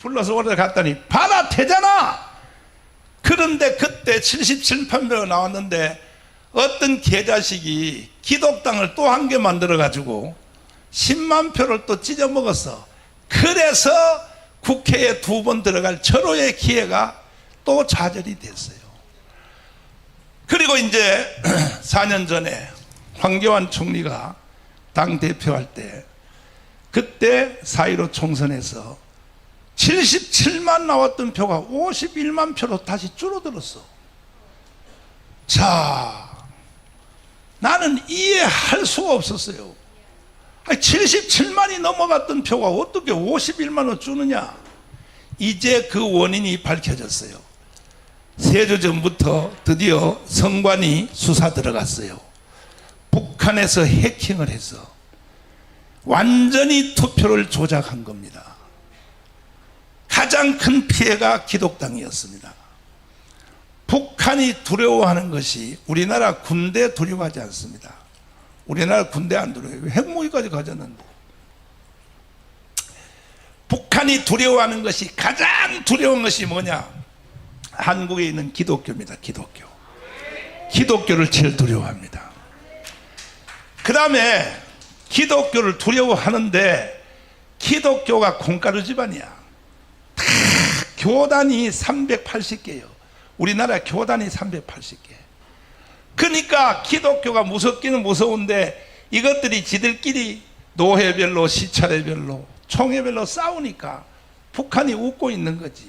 불러서 올라갔더니 봐라 되잖아. 그런데 그때 77만 나왔는데 어떤 개자식이 기독당을 또 한 개 만들어 가지고 10만 표를 또 찢어 먹었어. 그래서 국회에 2번 들어갈 절호의 기회가 또 좌절이 됐어요. 그리고 이제 4년 전에 황교안 총리가 당대표할 때 그때 4.15 총선에서 77만 나왔던 표가 51만 표로 다시 줄어들었어. 자, 나는 이해할 수가 없었어요. 77만이 넘어갔던 표가 어떻게 51만으로 주느냐. 이제 그 원인이 밝혀졌어요. 3주 전부터 드디어 선관위 수사 들어갔어요. 북한에서 해킹을 해서 완전히 투표를 조작한 겁니다. 가장 큰 피해가 기독당이었습니다. 북한이 두려워하는 것이 우리나라 군대 두려워하지 않습니다. 우리나라 군대 안 두려워해요. 핵무기까지 가졌는데. 북한이 두려워하는 것이 가장 두려운 것이 뭐냐? 한국에 있는 기독교입니다. 기독교. 기독교를 제일 두려워합니다. 그 다음에 기독교를 두려워하는데 기독교가 콩가루 집안이야. 다 교단이 380개예요. 우리나라 교단이 380개. 그러니까 기독교가 무섭기는 무서운데 이것들이 지들끼리 노회별로 시차례별로 총회별로 싸우니까 북한이 웃고 있는 거지.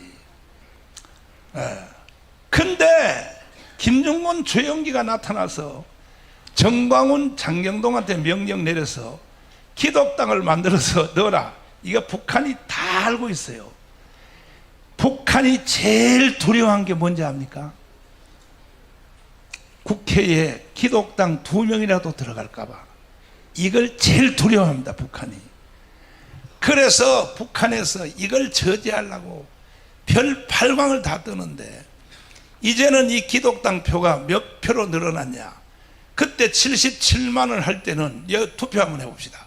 근데 김정은 최영기가 나타나서 정광훈 장경동한테 명령 내려서 기독당을 만들어서 넣어라. 이거 북한이 다 알고 있어요. 북한이 제일 두려워한 게 뭔지 압니까? 국회에 기독당 2명이라도 들어갈까봐. 이걸 제일 두려워합니다, 북한이. 그래서 북한에서 이걸 저지하려고 별 8광을 다 뜨는데 이제는 이 기독당 표가 몇 표로 늘어났냐. 그때 77만을 할 때는 투표 한번 해봅시다.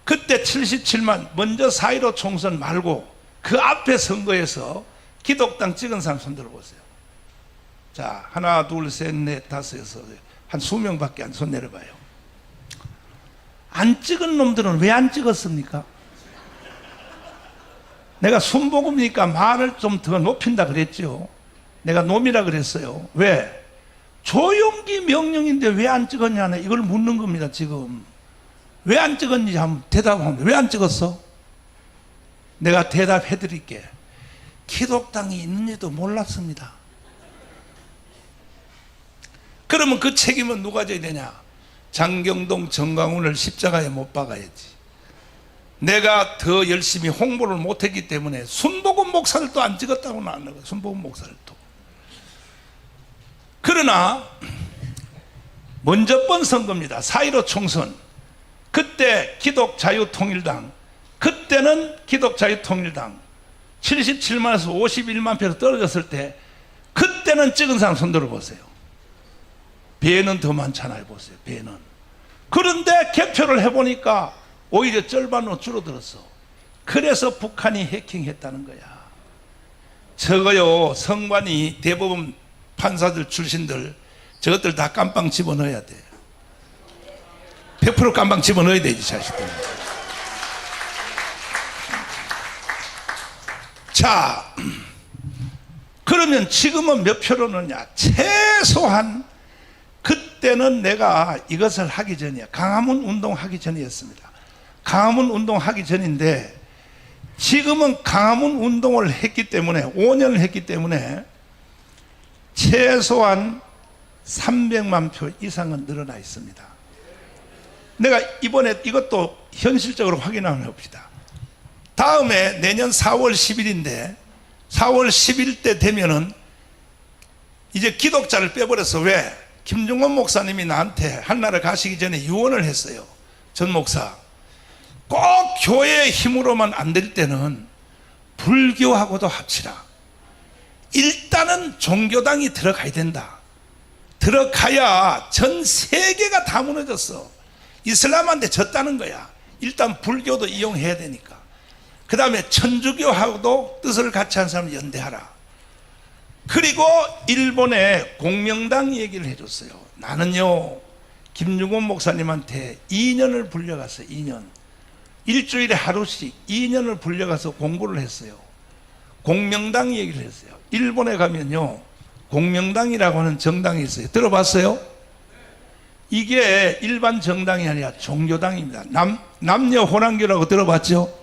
그때 77만 먼저 4.15 총선 말고 그 앞에 선거에서 기독당 찍은 사람 손 들어보세요. 자, 하나 둘 셋 넷 다섯 여섯 한 수명밖에 안 손 내려봐요. 안 찍은 놈들은 왜 안 찍었습니까? 내가 순복음이니까 말을 좀 더 높인다 그랬죠. 내가 놈이라 그랬어요. 왜? 조용기 명령인데 왜 안 찍었냐 이걸 묻는 겁니다. 지금 왜 안 찍었는지 한번 대답하면 왜 안 찍었어? 내가 대답해 드릴게. 기독당이 있는지도 몰랐습니다. 그러면 그 책임은 누가 져야 되냐? 장경동 정광훈을 십자가에 못 박아야지. 내가 더 열심히 홍보를 못했기 때문에 순복음 목사를 또 안 찍었다고 나왔는 거예요. 순복음 목사를 또. 그러나 먼저 번 선거입니다. 4.15 총선. 그때 기독자유통일당, 그때는 기독자유통일당 77만에서 51만 표로 떨어졌을 때 그때는 찍은 사람 손 들어보세요. 배는 더 많잖아요. 보세요. 배는. 그런데 개표를 해보니까 오히려 절반으로 줄어들었어. 그래서 북한이 해킹했다는 거야. 저거요, 선관위 대법원 판사들 출신들 저것들 다 깜빵 집어넣어야 돼. 100% 깜빵 집어넣어야 되지, 자식들. 자, 그러면 지금은 몇 표로 넣냐? 최소한 그때는 내가 이것을 하기 전이야. 강화문 운동 하기 전이었습니다. 강화문 운동 하기 전인데 지금은 강화문 운동을 했기 때문에 5년을 했기 때문에 최소한 300만 표 이상은 늘어나 있습니다. 내가 이번에 이것도 현실적으로 확인 한번 해봅시다. 다음에 내년 4월 10일인데 4월 10일 때 되면은 이제 기독자를 빼버렸어. 왜? 김중원 목사님이 나한테 한나라 가시기 전에 유언을 했어요. 전 목사, 꼭 교회의 힘으로만 안 될 때는 불교하고도 합치라. 일단은 종교당이 들어가야 된다. 들어가야 전 세계가 다 무너졌어. 이슬람한테 졌다는 거야. 일단 불교도 이용해야 되니까. 그 다음에 천주교하고도 뜻을 같이 한 사람을 연대하라. 그리고 일본의 공명당 얘기를 해줬어요. 나는요 김중곤 목사님한테 2년을 불려갔어요. 2년 일주일에 하루씩 2년을 불려가서 공부를 했어요. 공명당 얘기를 했어요. 일본에 가면요 공명당이라고 하는 정당이 있어요. 들어봤어요? 이게 일반 정당이 아니라 종교당입니다. 남녀 혼합교라고 들어봤죠?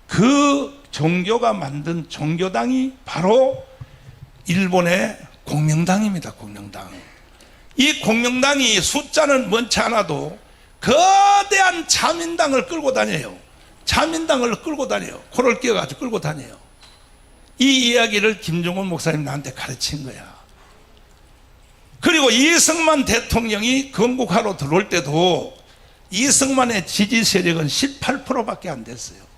그 종교가 만든 종교당이 바로 일본의 공명당입니다. 공명당. 이 공명당이 숫자는 많지 않아도 거대한 자민당을 끌고 다녀요. 자민당을 끌고 다녀요. 코를 끼워가지고 끌고 다녀요. 이 이야기를 김중곤 목사님 나한테 가르친 거야. 그리고 이승만 대통령이 건국하러 들어올 때도 이승만의 지지 세력은 18%밖에 안 됐어요.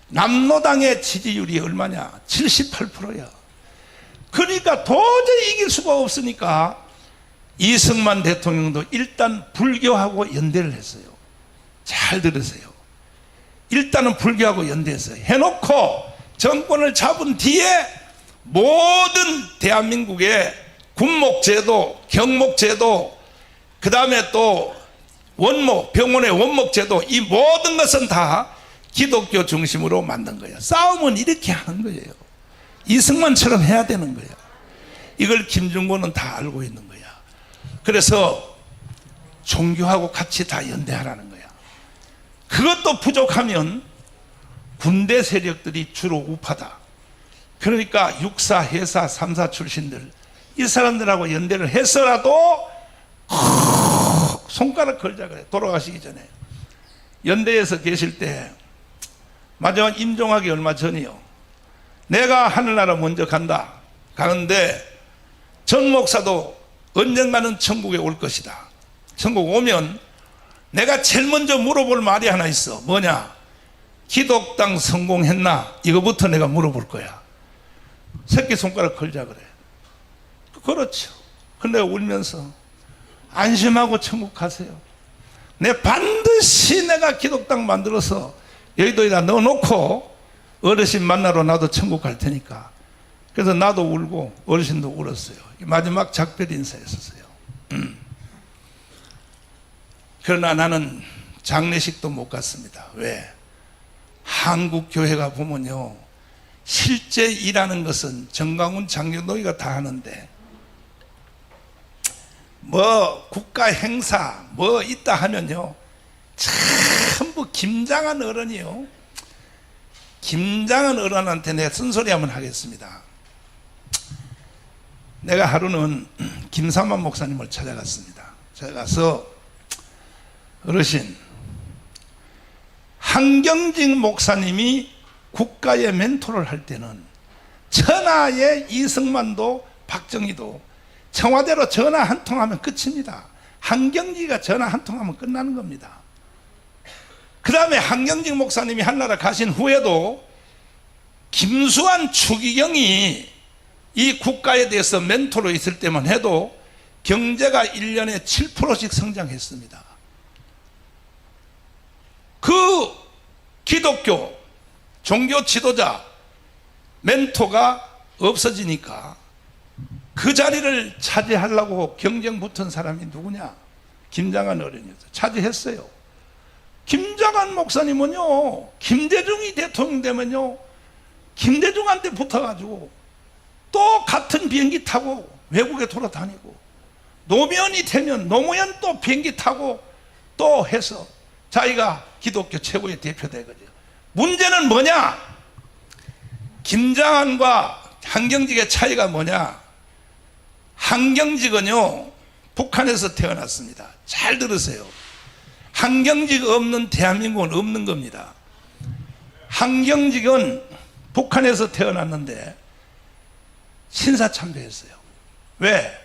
남로당의 지지율이 얼마냐? 78%야. 그러니까 도저히 이길 수가 없으니까 이승만 대통령도 일단 불교하고 연대를 했어요. 잘 들으세요. 일단은 불교하고 연대했어요. 해놓고 정권을 잡은 뒤에 모든 대한민국의 군목제도, 경목제도, 그 다음에 또 원목, 병원의 원목제도, 이 모든 것은 다 기독교 중심으로 만든 거예요. 싸움은 이렇게 하는 거예요. 이승만처럼 해야 되는 거예요. 이걸 김중곤은 다 알고 있는 거야. 그래서 종교하고 같이 다 연대하라는 거야. 그것도 부족하면 군대 세력들이 주로 우파다. 그러니까 육사, 해사, 삼사 출신들 이 사람들하고 연대를 해서라도 손가락 걸자 그래. 돌아가시기 전에 연대에서 계실 때 마지막 임종하기 얼마 전이요. 내가 하늘나라 먼저 간다. 가는데 전 목사도 언젠가는 천국에 올 것이다. 천국 오면 내가 제일 먼저 물어볼 말이 하나 있어. 뭐냐? 기독당 성공했나? 이거부터 내가 물어볼 거야. 새끼손가락 걸자 그래. 그렇죠. 근데 내가 울면서 안심하고 천국 가세요. 반드시 내가 기독당 만들어서 여의도에다 넣어놓고 어르신 만나러 나도 천국 갈 테니까. 그래서 나도 울고 어르신도 울었어요. 마지막 작별 인사였었어요. 그러나 나는 장례식도 못 갔습니다. 왜? 한국 교회가 보면요 실제 일하는 것은 정강훈 장로노이가 다 하는데 뭐 국가 행사 뭐 있다 하면요 전부 김장한 어른이요. 김장한 어른한테 내가 쓴소리 한번 하겠습니다. 내가 하루는 김삼만 목사님을 찾아갔습니다. 찾아가서 어르신 한경직 목사님이 국가의 멘토를 할 때는 천하의 이승만도 박정희도 청와대로 전화 한 통 하면 끝입니다. 한경직이가 전화 한 통 하면 끝나는 겁니다. 그 다음에 한경직 목사님이 한나라 가신 후에도 김수환 추기경이 이 국가에 대해서 멘토로 있을 때만 해도 경제가 1년에 7%씩 성장했습니다. 그 기독교 종교 지도자 멘토가 없어지니까 그 자리를 차지하려고 경쟁 붙은 사람이 누구냐? 김장한 어른이었어요. 차지했어요. 김장한 목사님은요 김대중이 대통령 되면요 김대중한테 붙어가지고 또 같은 비행기 타고 외국에 돌아다니고 노무현이 되면 노무현 또 비행기 타고 또 해서 자기가 기독교 최고의 대표되거든요. 문제는 뭐냐? 김장한과 한경직의 차이가 뭐냐? 한경직은요 북한에서 태어났습니다. 잘 들으세요. 한경직 없는 대한민국은 없는 겁니다. 한경직은 북한에서 태어났는데 신사참배했어요. 왜?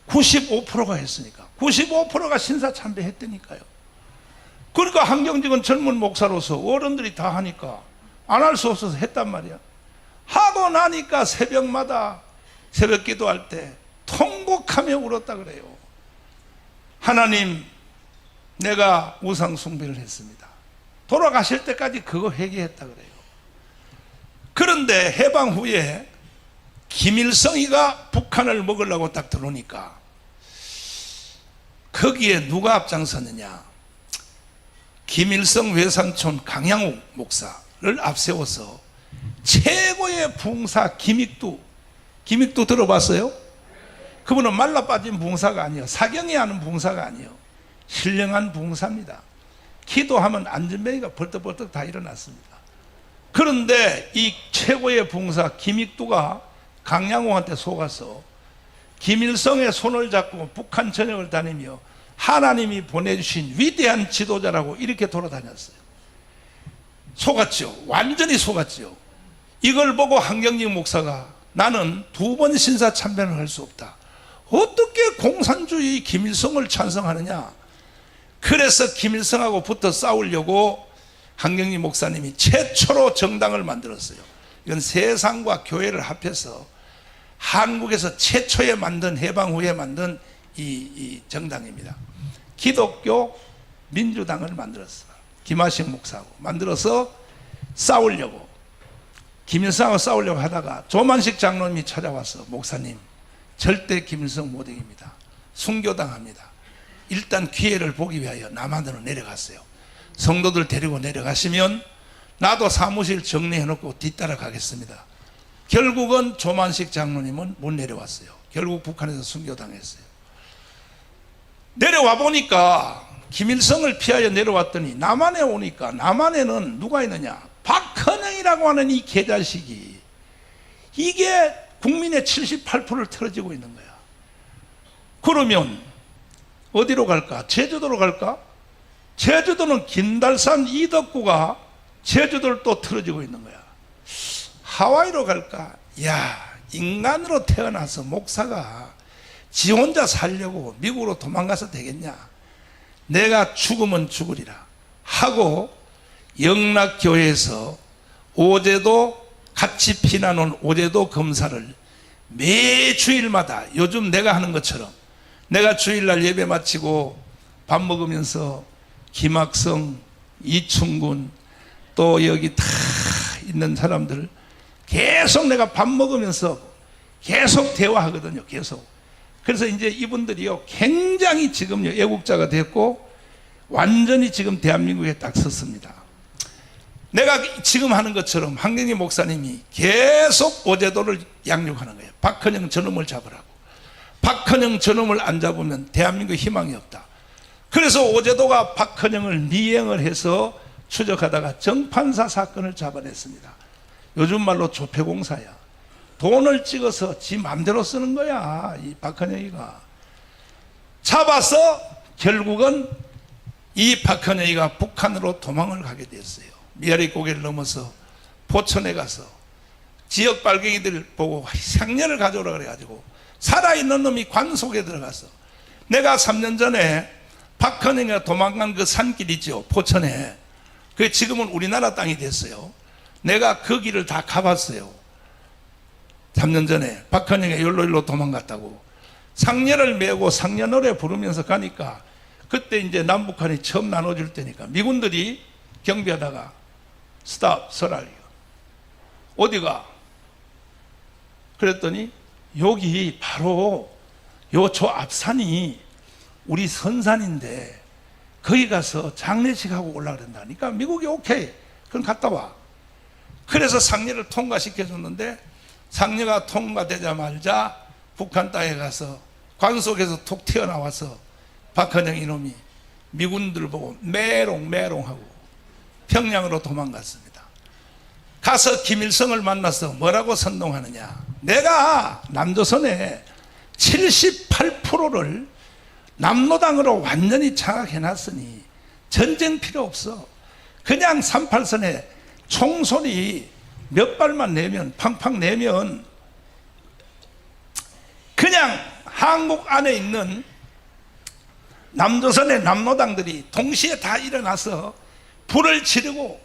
95%가 했으니까. 95%가 신사참배했다니까요. 그러니까 한경직은 젊은 목사로서 어른들이 다 하니까 안 할 수 없어서 했단 말이야. 하고 나니까 새벽마다 새벽 기도할 때 통곡하며 울었다 그래요. 하나님, 내가 우상 숭배를 했습니다. 돌아가실 때까지 그거 회개했다 그래요. 그런데 해방 후에 김일성이가 북한을 먹으려고 딱 들어오니까 거기에 누가 앞장섰느냐? 김일성 외삼촌 강양욱 목사를 앞세워서 최고의 붕사 김익두 들어봤어요? 그분은 말라빠진 붕사가 아니에요. 사경이 하는 붕사가 아니에요. 신령한 붕사입니다. 기도하면 안전뱅이가 벌떡벌떡 다 일어났습니다. 그런데 이 최고의 붕사 김익두가 강양호한테 속아서 김일성의 손을 잡고 북한 전역을 다니며 하나님이 보내주신 위대한 지도자라고 이렇게 돌아다녔어요. 속았죠. 완전히 속았죠. 이걸 보고 한경직 목사가 나는 2번 신사참배를 할 수 없다. 어떻게 공산주의 김일성을 찬성하느냐. 그래서 김일성하고 붙어 싸우려고 한경직 목사님이 최초로 정당을 만들었어요. 이건 세상과 교회를 합해서 한국에서 최초에 만든, 해방 후에 만든 이 정당입니다. 기독교 민주당을 만들었어요. 김하식 목사하고 만들어서 싸우려고, 김일성하고 싸우려고 하다가 조만식 장로님이 찾아와서 목사님 절대 김일성 못 이깁니다. 순교당합니다. 일단 기회를 보기 위하여 남한으로 내려갔어요. 성도들 데리고 내려가시면 나도 사무실 정리해놓고 뒤따라 가겠습니다. 결국은 조만식 장로님은 못 내려왔어요. 결국 북한에서 순교당했어요. 내려와 보니까 김일성을 피하여 내려왔더니 남한에 오니까 남한에는 누가 있느냐? 박헌영이라고 하는 이 개자식이, 이게 국민의 78%를 틀어지고 있는 거야. 그러면 어디로 갈까? 제주도로 갈까? 제주도는 김달산 이덕구가 제주도를 또 틀어지고 있는 거야. 하와이로 갈까? 야, 인간으로 태어나서 목사가 지 혼자 살려고 미국으로 도망가서 되겠냐? 내가 죽으면 죽으리라 하고 영락교회에서 오제도 같이 피나는 오제도 검사를 매 주일마다 요즘 내가 하는 것처럼 내가 주일날 예배 마치고 밥 먹으면서 김학성, 이충군 또 여기 다 있는 사람들 계속 내가 밥 먹으면서 계속 대화하거든요. 계속. 그래서 이제 이분들이요 굉장히 지금요 애국자가 됐고 완전히 지금 대한민국에 딱 섰습니다. 내가 지금 하는 것처럼 한경직 목사님이 계속 오제도를 양육하는 거예요. 박헌영 저놈을 잡으라고. 박헌영 저놈을 안 잡으면 대한민국 희망이 없다. 그래서 오제도가 박헌영을 미행을 해서 추적하다가 정판사 사건을 잡아냈습니다. 요즘 말로 조폐공사야. 돈을 찍어서 지 맘대로 쓰는 거야. 이 박헌영이가 잡아서 결국은 이 박헌영이가 북한으로 도망을 가게 됐어요. 미아리 고개를 넘어서 포천에 가서 지역 발갱이들 보고 상년을 가져오라 그래가지고 살아있는 놈이 관속에 들어가서, 내가 3년 전에 박헌영이가 도망간 그 산길 있죠, 포천에. 그게 지금은 우리나라 땅이 됐어요. 내가 그 길을 다 가봤어요. 3년 전에 박헌영이 일로 도망갔다고 상년을 메고 상년 노래 부르면서 가니까, 그때 이제 남북한이 처음 나눠줄 때니까 미군들이 경비하다가 스탑 서랄 어디가? 그랬더니 여기 바로 요 저 앞산이 우리 선산인데 거기 가서 장례식하고 올라가된다니까 미국이 오케이 그럼 갔다 와. 그래서 상례를 통과시켜 줬는데 상례가 통과되자마자 북한 땅에 가서 관속에서 톡 튀어나와서 박헌영 이놈이 미군들 보고 메롱하고 평양으로 도망갔습니다. 가서 김일성을 만나서 뭐라고 선동하느냐? 내가 남조선의 78%를 남로당으로 완전히 장악해놨으니 전쟁 필요 없어. 그냥 38선에 총소리 몇 발만 내면, 팡팡 내면 그냥 한국 안에 있는 남조선의 남로당들이 동시에 다 일어나서 불을 지르고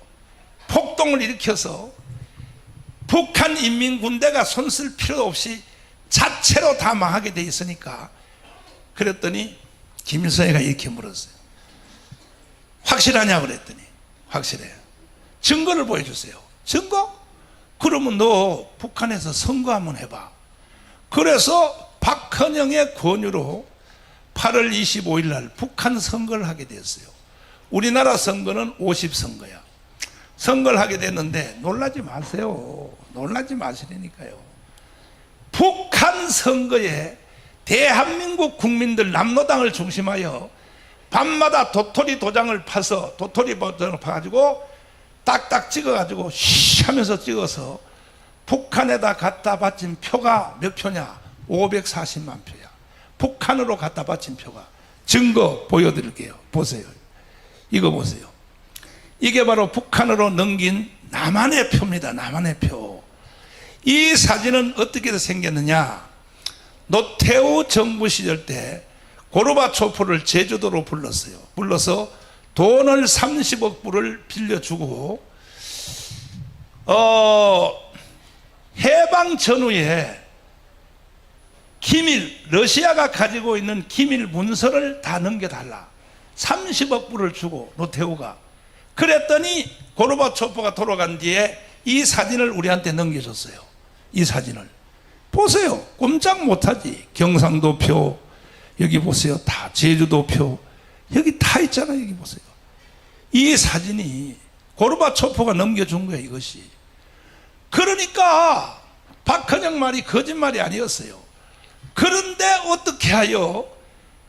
폭동을 일으켜서 북한 인민군대가 손쓸 필요 없이 자체로 다 망하게 돼 있으니까. 그랬더니 김일성이가 이렇게 물었어요. 확실하냐고 그랬더니 확실해요. 증거를 보여주세요. 증거? 그러면 너 북한에서 선거 한번 해봐. 그래서 박헌영의 권유로 8월 25일 날 북한 선거를 하게 되었어요. 우리나라 선거는 50선거야. 선거를 하게 됐는데 놀라지 마세요. 놀라지 마시라니까요. 북한 선거에 대한민국 국민들 남로당을 중심하여 밤마다 도토리 도장을 파서 도토리 도장을 파가지고 딱딱 찍어가지고 쉬 하면서 찍어서 북한에다 갖다 바친 표가 몇 표냐? 540만 표야. 북한으로 갖다 바친 표가. 증거 보여드릴게요. 보세요. 이거 보세요. 이게 바로 북한으로 넘긴 남한의 표입니다. 남한의 표. 이 사진은 어떻게 생겼느냐? 노태우 정부 시절 때 고르바초프를 제주도로 불렀어요. 불러서 돈을 30억 불을 빌려주고 해방 전후에 기밀, 러시아가 가지고 있는 기밀 문서를 다 넘겨달라. 30억 불을 주고 노태우가. 그랬더니 고르바초프가 돌아간 뒤에 이 사진을 우리한테 넘겨줬어요. 이 사진을 보세요. 꼼짝 못하지. 경상도 표 여기 보세요. 다 제주도 표 여기 다 있잖아요. 여기 보세요. 이 사진이 고르바초프가 넘겨준 거예요. 이것이. 그러니까 박헌영 말이 거짓말이 아니었어요. 그런데 어떻게 하여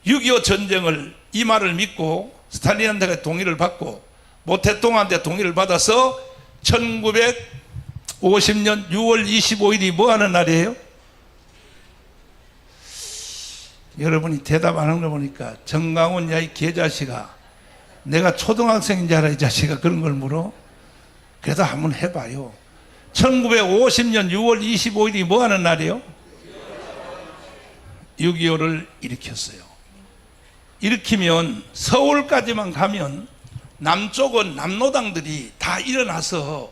6.25 전쟁을 이 말을 믿고 스탈린한테 동의를 받고 모태똥한테 동의를 받아서 1950년 6월 25일이 뭐 하는 날이에요? 여러분이 대답 안 하는 거 보니까 정강훈 야 이 개자식아, 내가 초등학생인 줄 알아 이 자식아 그런 걸 물어? 그래도 한번 해봐요. 1950년 6월 25일이 뭐 하는 날이에요? 6.25를 일으켰어요. 일으키면 서울까지만 가면 남쪽은 남로당들이 다 일어나서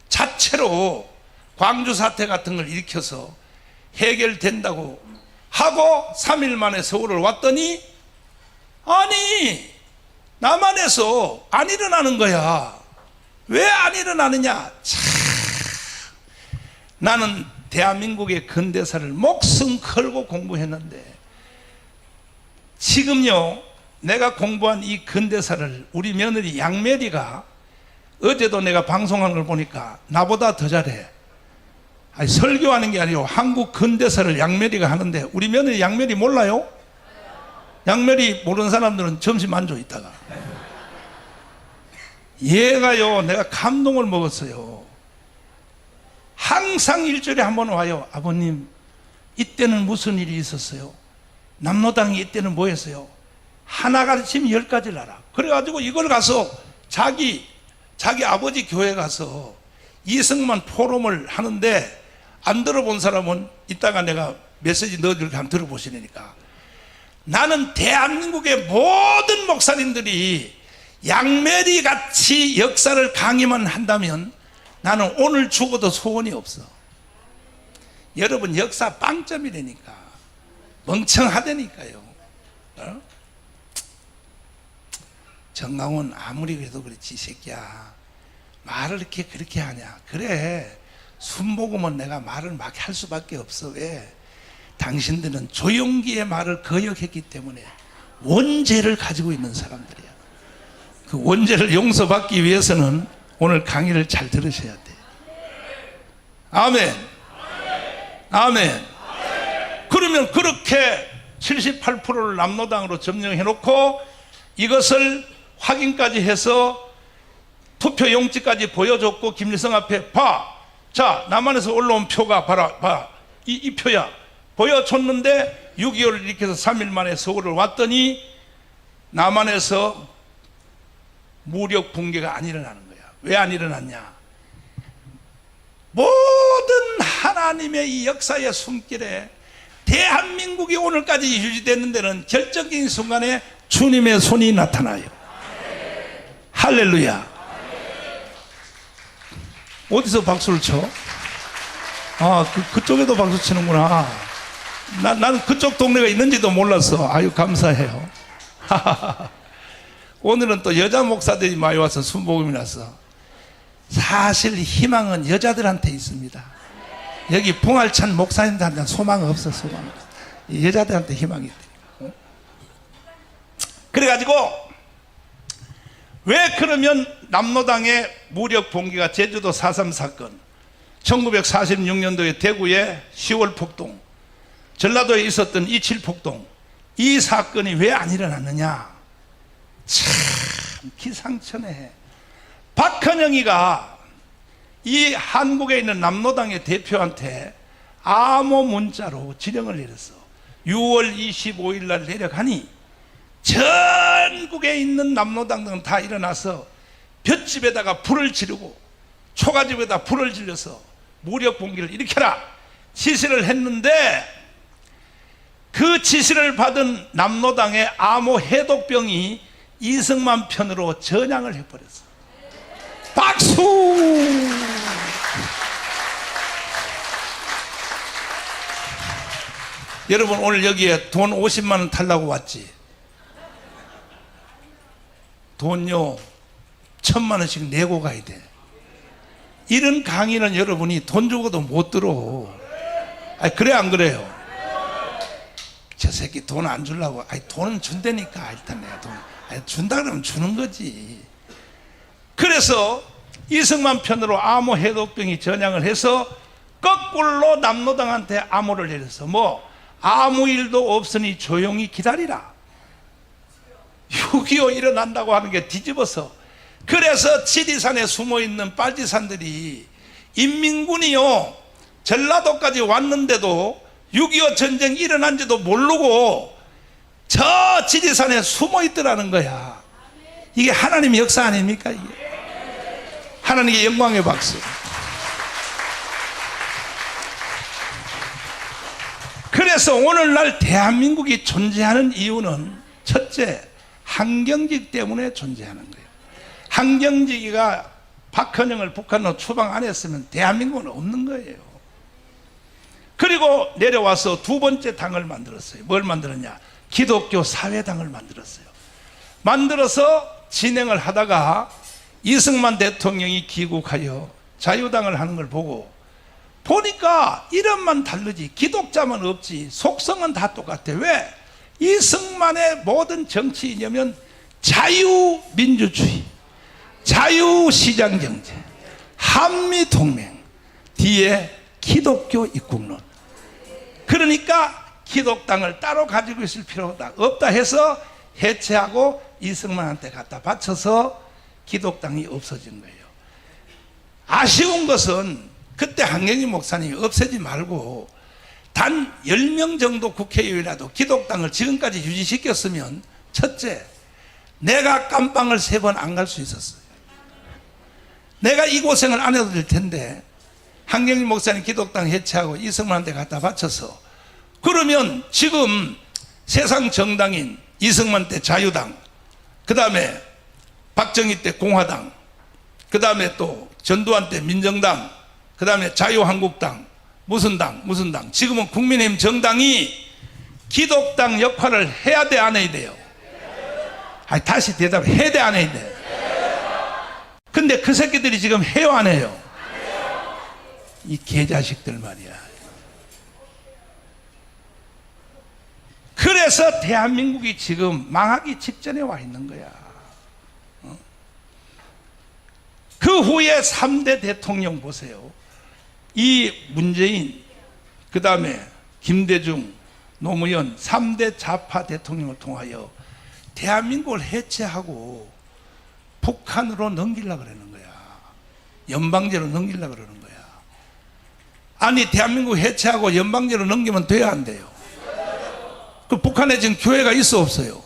자체로 광주 사태 같은 걸 일으켜서 해결된다고 하고 3일 만에 서울을 왔더니 아니 남한에서 안 일어나는 거야. 왜 안 일어나느냐? 참, 나는 대한민국의 근대사를 목숨 걸고 공부했는데 지금요 내가 공부한 이 근대사를 우리 며느리 양메리가 어제도 내가 방송하는 걸 보니까 나보다 더 잘해. 아니, 설교하는 게 아니고 한국 근대사를 양메리가 하는데 우리 며느리 양메리 몰라요? 양메리 모르는 사람들은 점심 안 줘 있다가 얘가요 내가 감동을 먹었어요. 항상 일주일에 한 번 와요. 아버님 이때는 무슨 일이 있었어요? 남로당이 이때는 뭐 했어요? 하나가 지금 10가지를 알아. 그래가지고 이걸 가서 자기 아버지 교회 가서 이승만 포럼을 하는데 안 들어본 사람은 이따가 내가 메시지 넣어줄게 한번 들어보시라니까. 나는 대한민국의 모든 목사님들이 양메리 같이 역사를 강의만 한다면 나는 오늘 죽어도 소원이 없어. 여러분 역사 빵점이라니까. 멍청하다니까요. 어? 정강훈 아무리 그래도 그렇지 이 새끼야 말을 이렇게 그렇게 하냐. 그래 순복음은 내가 말을 막 할 수밖에 없어. 왜? 당신들은 조용기의 말을 거역했기 때문에 원죄를 가지고 있는 사람들이야. 그 원죄를 용서받기 위해서는 오늘 강의를 잘 들으셔야 돼. 아멘. 아멘. 그러면 그렇게 78%를 남로당으로 점령해 놓고 이것을 확인까지 해서 투표 용지까지 보여줬고 김일성 앞에 봐. 자, 남한에서 올라온 표가 봐. 이 표야. 보여줬는데 6.25를 일으켜서 3일 만에 서울을 왔더니 남한에서 무력 붕괴가 안 일어나는 거야. 왜 안 일어났냐? 모든 하나님의 이 역사의 숨길에 대한민국이 오늘까지 유지되는 데는 결정적인 순간에 주님의 손이 나타나요. 할렐루야. 어디서 박수를 쳐? 그쪽에도 박수 치는구나. 나는 그쪽 동네가 있는지도 몰랐어. 아유 감사해요. 오늘은 또 여자 목사들이 많이 와서 순복음이 나서 사실 희망은 여자들한테 있습니다. 여기 봉알찬 목사님들한테는 소망 없어. 소망 없어. 여자들한테 희망이 있대. 그래가지고 왜 그러면 남로당의 무력 봉기가 제주도 4.3 사건, 1946년도에 대구의 10월 폭동, 전라도에 있었던 27 폭동, 이 사건이 왜 안 일어났느냐? 참 기상천외해. 박헌영이가 이 한국에 있는 남로당의 대표한테 암호 문자로 지령을 내렸어. 6월 25일 날 내려가니 전국에 있는 남로당들은 다 일어나서 볏집에다가 불을 지르고 초가집에다 불을 질러서 무력 봉기를 일으켜라 지시를 했는데, 그 지시를 받은 남로당의 암호 해독병이 이승만 편으로 전향을 해버렸어. 박수! 여러분, 오늘 여기에 돈 50만 원 달라고 왔지? 돈요 1000만 원씩 내고 가야 돼. 이런 강의는 여러분이 돈 주고도 못 들어. 아니, 그래 안 그래요? 저 새끼 돈 안 주려고. 아니, 돈은 준다니까. 일단 내가 돈 준다 그러면 주는 거지. 그래서 이승만 편으로 암호 해독병이 전향을 해서 거꾸로 남로당한테 암호를 내려서 뭐 아무 일도 없으니 조용히 기다리라. 6.25 일어난다고 하는 게 뒤집어서. 그래서 지리산에 숨어있는 빨치산들이 인민군이요 전라도까지 왔는데도 6.25 전쟁 일어난지도 모르고 저 지리산에 숨어있더라는 거야. 이게 하나님의 역사 아닙니까? 이게 하나님의 영광의 박수. 그래서 오늘날 대한민국이 존재하는 이유는 첫째, 한경직 때문에 존재하는 거예요. 한경직이가 박헌영을 북한으로 추방 안 했으면 대한민국은 없는 거예요. 그리고 내려와서 두 번째 당을 만들었어요. 뭘 만들었냐? 기독교 사회당을 만들었어요. 만들어서 진행을 하다가 이승만 대통령이 귀국하여 자유당을 하는 걸 보니까 이름만 다르지 기독자만 없지 속성은 다 똑같아. 왜? 이승만의 모든 정치 이념은 자유민주주의, 자유시장경제, 한미동맹, 뒤에 기독교 입국론. 그러니까 기독당을 따로 가지고 있을 필요가 없다 해서 해체하고 이승만한테 갖다 바쳐서 기독당이 없어진 거예요. 아쉬운 것은 그때 한경희 목사님이 없애지 말고 단 10명 정도 국회의원이라도 기독당을 지금까지 유지시켰으면 첫째, 내가 깜빵을 3번 안 갈 수 있었어요. 내가 이 고생을 안 해도 될 텐데 한경희 목사님 기독당 해체하고 이승만한테 갖다 바쳐서, 그러면 지금 세상 정당인 이승만 때 자유당, 그 다음에 박정희 때 공화당, 그 다음에 또 전두환 때 민정당, 그 다음에 자유한국당, 무슨 당, 지금은 국민의힘 정당이 기독당 역할을 해야 돼, 안 해야 돼요? 아니, 다시 대답을 해야 돼, 안 해야 돼? 근데 그 새끼들이 지금 해요, 안 해요? 이 개자식들 말이야. 그래서 대한민국이 지금 망하기 직전에 와 있는 거야. 그 후에 3대 대통령 보세요. 이 문재인, 그 다음에 김대중, 노무현 3대 좌파 대통령을 통하여 대한민국을 해체하고 북한으로 넘기려고 그러는 거야. 연방제로 넘기려고 그러는 거야. 아니, 대한민국 해체하고 연방제로 넘기면 돼야 안 돼요? 그 북한에 지금 교회가 있어 없어요?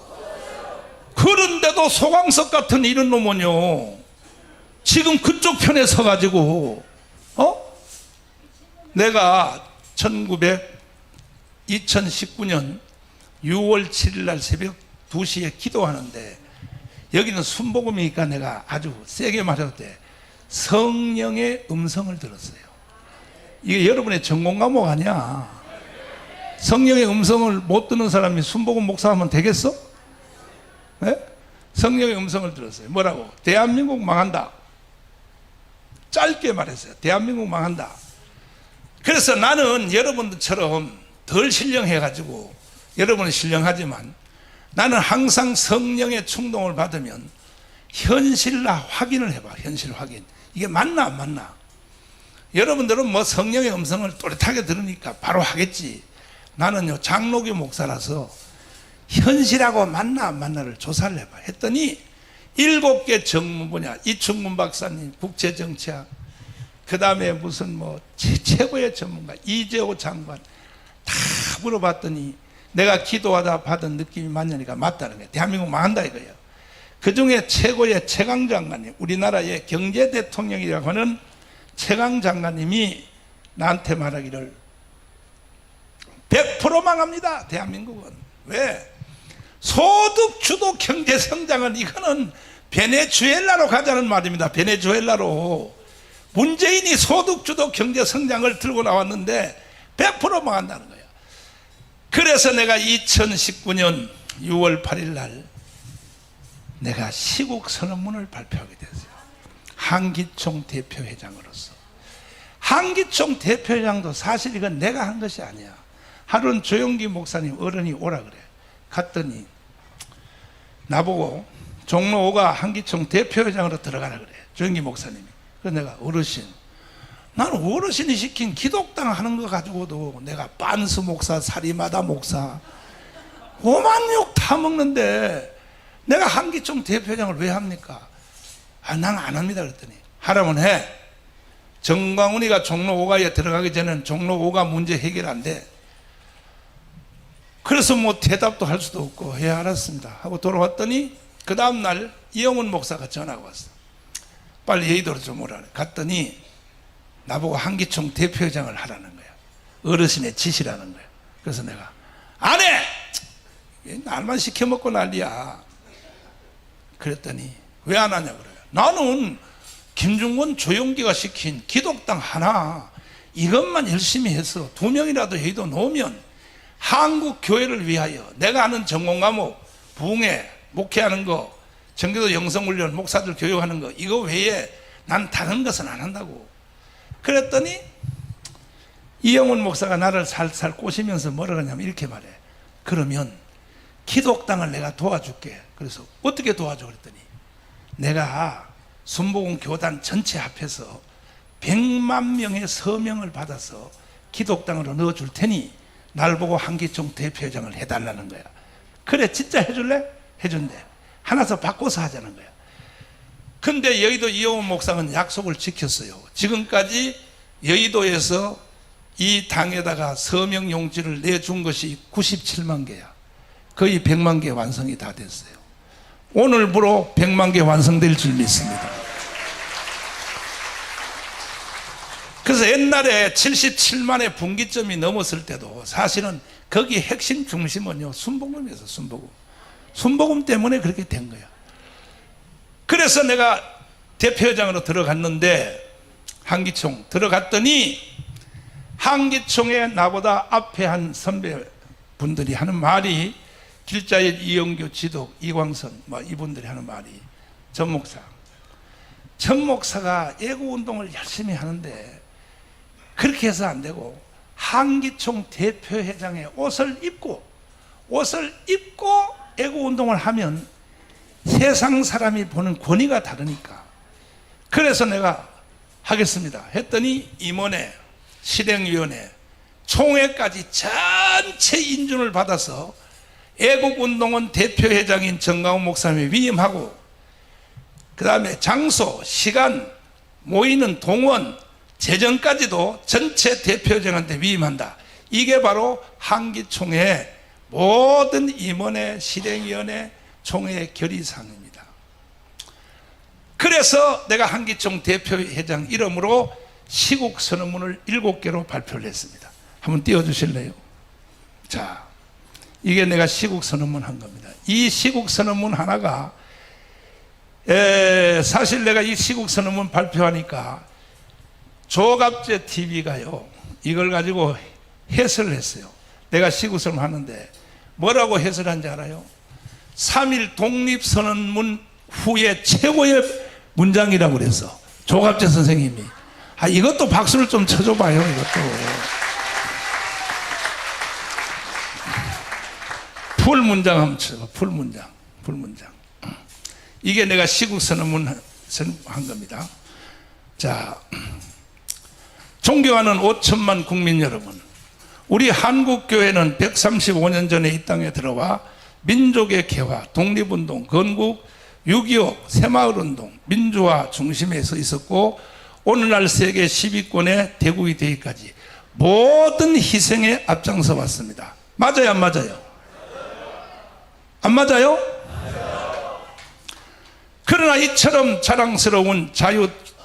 그런데도 소강석 같은 이런 놈은요 지금 그쪽 편에 서가지고 내가 2019년 6월 7일 날 새벽 2시에 기도하는데, 여기는 순복음이니까 내가 아주 세게 말해도 돼. 성령의 음성을 들었어요. 이게 여러분의 전공 과목 아니야. 성령의 음성을 못 듣는 사람이 순복음 목사하면 되겠어? 네? 성령의 음성을 들었어요. 뭐라고? 대한민국 망한다. 짧게 말했어요. 대한민국 망한다. 그래서 나는 여러분들처럼 덜 신령해가지고, 여러분은 신령하지만 나는 항상 성령의 충동을 받으면 현실라 확인을 해봐. 현실 확인. 이게 맞나 안 맞나? 여러분들은 뭐 성령의 음성을 또렷하게 들으니까 바로 하겠지. 나는요, 장로교 목사라서 현실하고 맞나 안 맞나를 조사를 해봐. 했더니 7개 전문 분야, 이충문 박사님 국제정치학, 그 다음에 무슨 뭐 최고의 전문가 이재호 장관 다 물어봤더니 내가 기도하다 받은 느낌이 맞냐니까 맞다는 거예요. 대한민국 망한다 이거예요. 그 중에 최고의 최강 장관님, 우리나라의 경제 대통령이라고 하는 최강 장관님이 나한테 말하기를 100% 망합니다. 대한민국은. 왜? 소득 주도 경제 성장은 이거는 베네수엘라로 가자는 말입니다. 베네수엘라로. 문재인이 소득 주도 경제 성장을 들고 나왔는데 100% 망한다는 거예요. 그래서 내가 2019년 6월 8일 날 내가 시국 선언문을 발표하게 됐어요. 한기총 대표회장으로서. 한기총 대표회장도 사실 이건 내가 한 것이 아니야. 하루는 조용기 목사님 어른이 오라 그래. 갔더니 나보고 종로 5가 한기총 대표회장으로 들어가라 그래. 조용기 목사님이. 그래서 내가 어르신, 나는 어르신이 시킨 기독당 하는 거 가지고도 내가 빤스 목사, 사리마다 목사 5만 욕 다 먹는데 내가 한기총 대표회장을 왜 합니까? 아, 난 안 합니다. 그랬더니 하라면 해. 정광훈이가 종로 5가에 들어가기 전에는 종로 5가 문제 해결 안 돼. 그래서 뭐 대답도 할 수도 없고, 예 알았습니다 하고 돌아왔더니 그 다음날 이영훈 목사가 전화가 왔어. 빨리 여의도로 좀 오라. 갔더니 나보고 한기총 대표회장을 하라는 거야. 어르신의 지시라는 거야. 그래서 내가 안 해! 날만 시켜먹고 난리야. 그랬더니 왜 안 하냐 그래요. 나는 김중곤 조용기가 시킨 기독당 하나 이것만 열심히 해서 2명이라도 여의도 놓으면 한국 교회를 위하여 내가 하는 전공과목 부흥회 목회하는 거, 전교도 영성훈련 목사들 교육하는 거 이거 외에 난 다른 것은 안 한다고. 그랬더니 이영훈 목사가 나를 살살 꼬시면서 뭐라 그러냐면 이렇게 말해. 그러면 기독당을 내가 도와줄게. 그래서 어떻게 도와줘 그랬더니 내가 순복음 교단 전체 합해서 100만 명의 서명을 받아서 기독당으로 넣어줄 테니 날 보고 한기총 대표회장을 해달라는 거야. 그래 진짜 해줄래? 해준대. 하나서 바꿔서 하자는 거야. 근데 여의도 이영훈 목사는 약속을 지켰어요. 지금까지 여의도에서 이 당에다가 서명 용지를 내준 것이 97만 개야. 거의 100만 개 완성이 다 됐어요. 오늘부로 100만 개 완성될 줄 믿습니다. 그래서 옛날에 77만의 분기점이 넘었을 때도 사실은 거기 핵심 중심은요 순복음이었어. 순복음 때문에 그렇게 된 거야. 그래서 내가 대표회장으로 들어갔는데 한기총 들어갔더니 한기총에 나보다 앞에 한 선배분들이 하는 말이 길자의 이영규, 지독, 이광선 뭐 이분들이 하는 말이 전 목사가 애국운동을 열심히 하는데 그렇게 해서 안 되고 한기총 대표회장의 옷을 입고 애국운동을 하면 세상 사람이 보는 권위가 다르니까 그래서 내가 하겠습니다 했더니 임원회, 실행위원회, 총회까지 전체 인준을 받아서 애국운동원 대표회장인 정강훈 목사님이 위임하고 그 다음에 장소, 시간, 모이는 동원, 재정까지도 전체 대표회장한테 위임한다. 이게 바로 한기총회 모든 임원회, 실행위원회, 총회 결의사항입니다. 그래서 내가 한기총 대표회장 이름으로 시국선언문을 7개로 발표를 했습니다. 한번 띄워주실래요? 자, 이게 내가 시국선언문 한 겁니다. 이 시국선언문 하나가 사실 내가 이 시국선언문 발표하니까 조갑재 TV가요 이걸 가지고 해설을 했어요. 내가 시국선언문 하는데 뭐라고 해설한지 알아요? 3.1 독립선언문 후에 최고의 문장이라고 그래서 조갑재 선생님이. 이것도 박수를 좀 쳐줘봐요. 이것도 풀문장 한번 쳐봐. 풀문장. 이게 내가 시국선언문 한 겁니다. 자, 존경하는 5천만 국민 여러분, 우리 한국교회는 135년 전에 이 땅에 들어와 민족의 개화, 독립운동, 건국, 6.25 새마을운동, 민주화 중심에 서 있었고 오늘날 세계 10위권의 대국이 되기까지 모든 희생에 앞장서 왔습니다. 맞아요, 안 맞아요? 안 맞아요? 그러나 이처럼 자랑스러운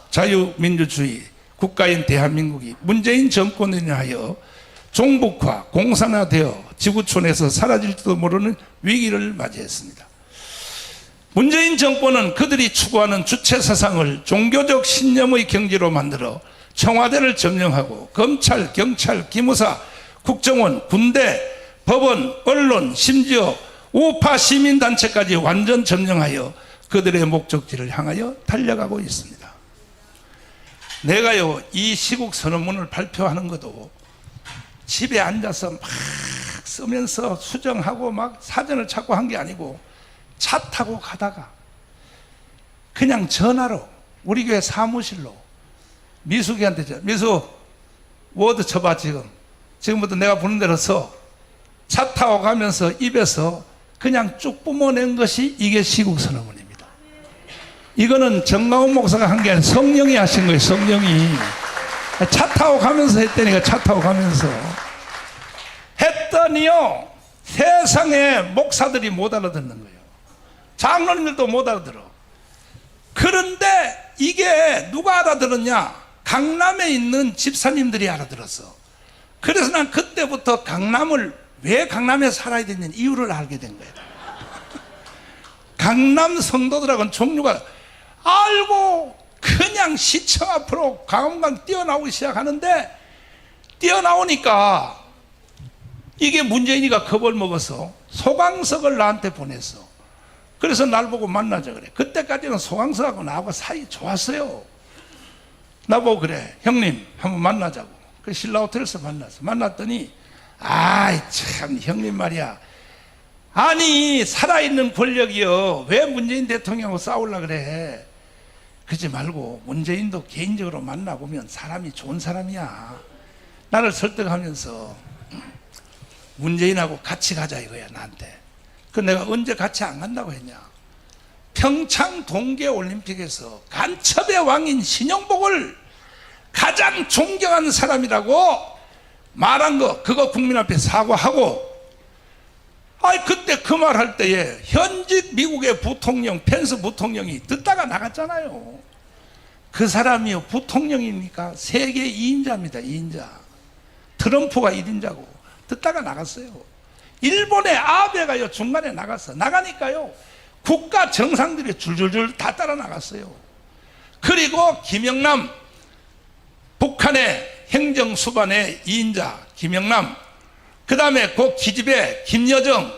자유민주주의 국가인 대한민국이 문재인 정권에 인하여 종북화, 공산화되어 지구촌에서 사라질지도 모르는 위기를 맞이했습니다. 문재인 정권은 그들이 추구하는 주체사상을 종교적 신념의 경지로 만들어 청와대를 점령하고 검찰, 경찰, 기무사, 국정원, 군대, 법원, 언론, 심지어 우파 시민단체까지 완전 점령하여 그들의 목적지를 향하여 달려가고 있습니다. 내가요, 이 시국선언문을 발표하는 것도 집에 앉아서 막 쓰면서 수정하고 막 사전을 찾고 한 게 아니고 차 타고 가다가 그냥 전화로 우리 교회 사무실로 미숙이한테 미수 워드 쳐봐. 지금부터 내가 부른 대로 써. 차 타고 가면서 입에서 그냥 쭉 뿜어낸 것이 이게 시국선언문입니다. 이거는 정가훈 목사가 한 게 아니라 성령이 하신 거예요. 성령이 차 타고 가면서 했다니까. 차 타고 가면서 했더니요, 세상에 목사들이 못 알아듣는 거예요. 장로님들도 못 알아들어. 그런데 이게 누가 알아들었냐? 강남에 있는 집사님들이 알아들었어. 그래서 난 그때부터 왜 강남에 살아야 되는 이유를 알게 된 거예요. 강남 성도들하고는 종류가 알고 그냥 시청 앞으로 강원강 뛰어나오기 시작하는데, 뛰어나오니까 이게 문재인이가 겁을 먹어서 소강석을 나한테 보냈어. 그래서 날 보고 만나자 그래. 그때까지는 소강석하고 나하고 사이 좋았어요. 나보고 그래, 형님 한번 만나자고. 그 신라호텔에서 만났더니 참 형님 말이야, 아니 살아있는 권력이요 왜 문재인 대통령하고 싸우려고 그래. 그러지 말고 문재인도 개인적으로 만나보면 사람이 좋은 사람이야. 나를 설득하면서 문재인하고 같이 가자 이거야 나한테. 그 내가 언제 같이 안 간다고 했냐. 평창 동계올림픽에서 간첩의 왕인 신영복을 가장 존경하는 사람이라고 말한 거, 그거 국민 앞에 사과하고, 그때 그 말 할 때에 현직 미국의 부통령, 펜스 부통령이 듣다가 나갔잖아요. 그 사람이요, 부통령이니까 세계 2인자입니다. 2인자. 트럼프가 1인자고 듣다가 나갔어요. 일본의 아베가요 중간에 나가니까요 국가 정상들이 줄줄줄 다 따라 나갔어요. 그리고 김영남, 북한의 행정수반의 2인자 김영남, 그 다음에 그 기집애 김여정,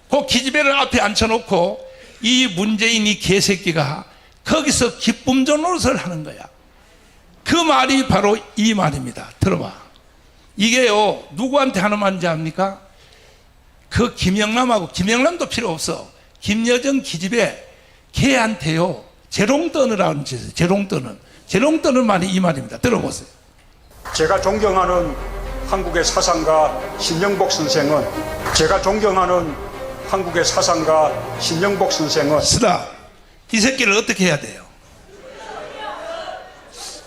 그 기집애를 앞에 앉혀놓고 이 문재인 이 개새끼가 거기서 기쁨전 노릇을 하는 거야. 그 말이 바로 이 말입니다. 들어봐. 이게요 누구한테 하는 말인지 압니까? 그 김영남하고, 김영남도 필요 없어, 김여정 기집애 걔한테요 재롱떠느라는 짓이에요. 재롱떠는 말이 이 말입니다. 들어보세요. 제가 존경하는 한국의 사상가 신영복 선생은 쓰다. 이 새끼를 어떻게 해야 돼요?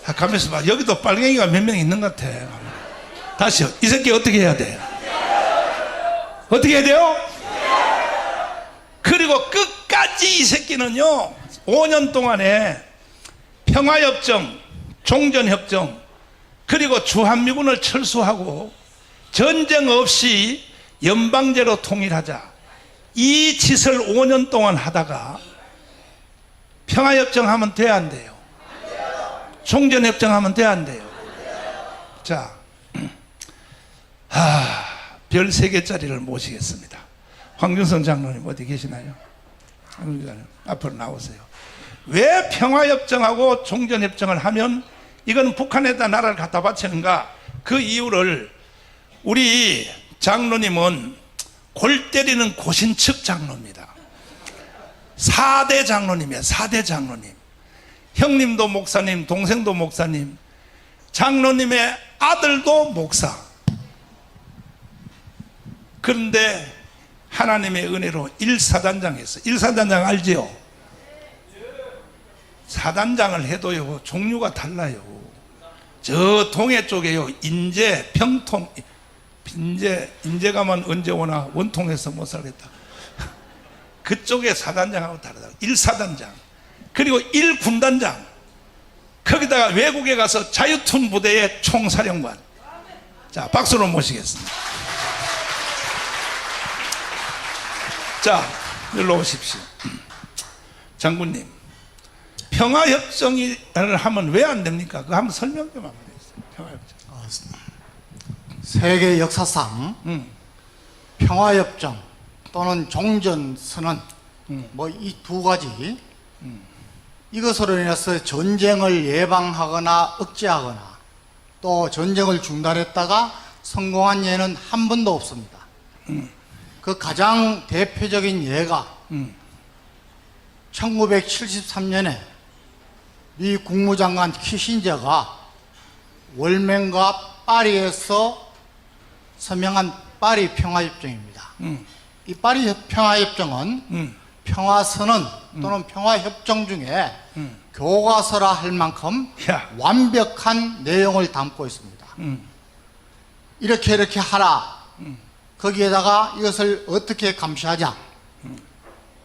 가면서 봐. 여기도 빨갱이가 몇 명 있는 것 같아. 다시요. 이 새끼 어떻게 해야 돼요? 어떻게 해야 돼요? 그리고 끝까지 이 새끼는요 5년 동안에 평화협정, 종전협정, 그리고 주한미군을 철수하고 전쟁 없이 연방제로 통일하자, 이 짓을 5년 동안 하다가 평화협정 하면 돼야 안 돼요? 종전협정 하면 돼야 안 돼요? 자, 별 3개짜리를 모시겠습니다. 황준성 장로님 어디 계시나요? 한국이가는 앞으로 나오세요. 왜 평화협정하고 종전협정을 하면 이건 북한에다 나라를 갖다 바치는가? 그 이유를 우리 장로님은 골 때리는 고신측 장로입니다. 4대 장로님이에요. 4대 장로님. 형님도 목사님, 동생도 목사님, 장로님의 아들도 목사. 그런데 하나님의 은혜로 1사단장 했어요. 1사단장 알지요? 사단장을 해도요 종류가 달라요. 저 동해 쪽에요 인제, 평통, 인제 가면 언제 오나 원통해서 못 살겠다. 그쪽에 사단장하고 다르다. 1사단장 그리고 1군단장, 거기다가 외국에 가서 자유툰 부대의 총사령관. 자, 박수로 모시겠습니다. 자, 일로 오십시오. 장군님, 평화협정을 하면 왜 안 됩니까? 그거 한번 설명 좀 한번 해주세요. 평화협정. 세계 역사상 평화협정 또는 종전선언 뭐 이 두 가지 이것으로 인해서 전쟁을 예방하거나 억제하거나 또 전쟁을 중단했다가 성공한 예는 한 번도 없습니다. 그 가장 대표적인 예가 1973년에 미 국무장관 키신저가 월맹과 파리에서 서명한 파리 평화협정입니다. 이 파리 평화협정은 평화선언 또는 평화협정 중에 교과서라 할 만큼 야. 완벽한 내용을 담고 있습니다. 이렇게 하라. 거기에다가 이것을 어떻게 감시하자.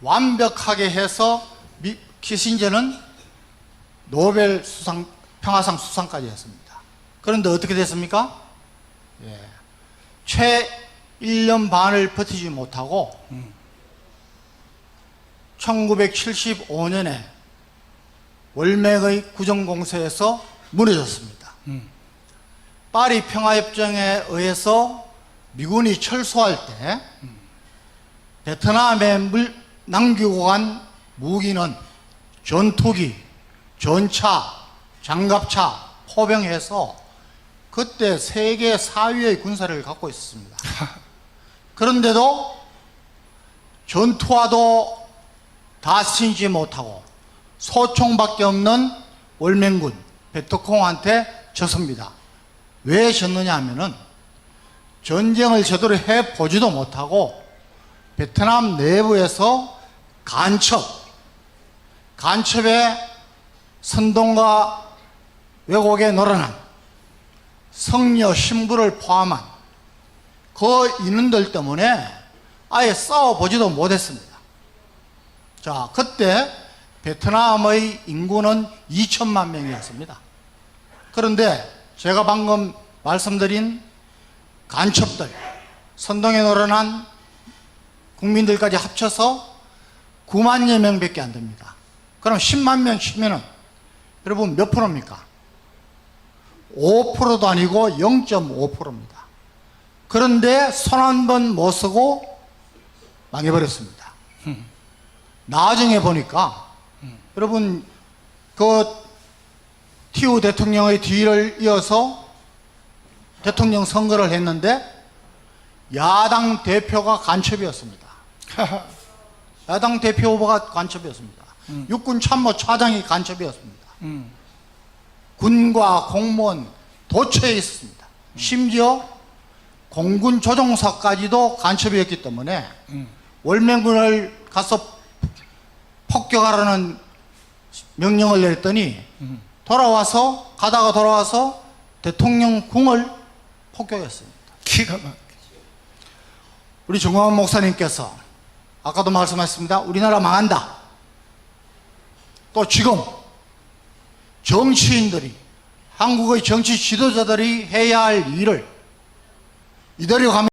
완벽하게 해서 키신저는 노벨 평화상 수상까지 했습니다. 그런데 어떻게 됐습니까? 채 1년 반을 버티지 못하고 1975년에 월맹의 구정공세에서 무너졌습니다. 파리 평화협정에 의해서 미군이 철수할 때 베트남에 남기고 간 무기는 전투기, 전차, 장갑차, 포병해서 그때 세계 4위의 군사를 갖고 있었습니다. 그런데도 전투화도 다 쓰지 못하고 소총밖에 없는 월맹군 베트콩한테 졌습니다. 왜 졌느냐 하면은 전쟁을 제대로 해보지도 못하고 베트남 내부에서 간첩의 선동과 왜곡에 놀아난 성녀 신부를 포함한 그 인원들 때문에 아예 싸워보지도 못했습니다. 자, 그때 베트남의 인구는 2천만 명이었습니다. 그런데 제가 방금 말씀드린 간첩들, 선동에 놀아난 국민들까지 합쳐서 9만여 명밖에 안 됩니다. 그럼 10만 명 치면은 여러분 몇 프로입니까? 5%도 아니고 0.5%입니다. 그런데 손 한 번 못 쓰고 망해버렸습니다. 나중에 보니까 여러분 그 티우 대통령의 뒤를 이어서 대통령 선거를 했는데 야당 대표가 간첩이었습니다. 야당 대표 후보가 간첩이었습니다. 육군 참모 차장이 간첩이었습니다. 군과 공무원 도처에 있었습니다. 심지어 공군 조종사까지도 간첩이었기 때문에 월맹군을 가서 폭격하라는 명령을 내렸더니 가다가 돌아와서 대통령 궁을 폭격했습니다. 기가 막혀. 우리 정광훈 목사님께서 아까도 말씀하셨습니다. 우리나라 망한다. 또 지금 정치인들이, 한국의 정치 지도자들이 해야 할 일을 이대로 가면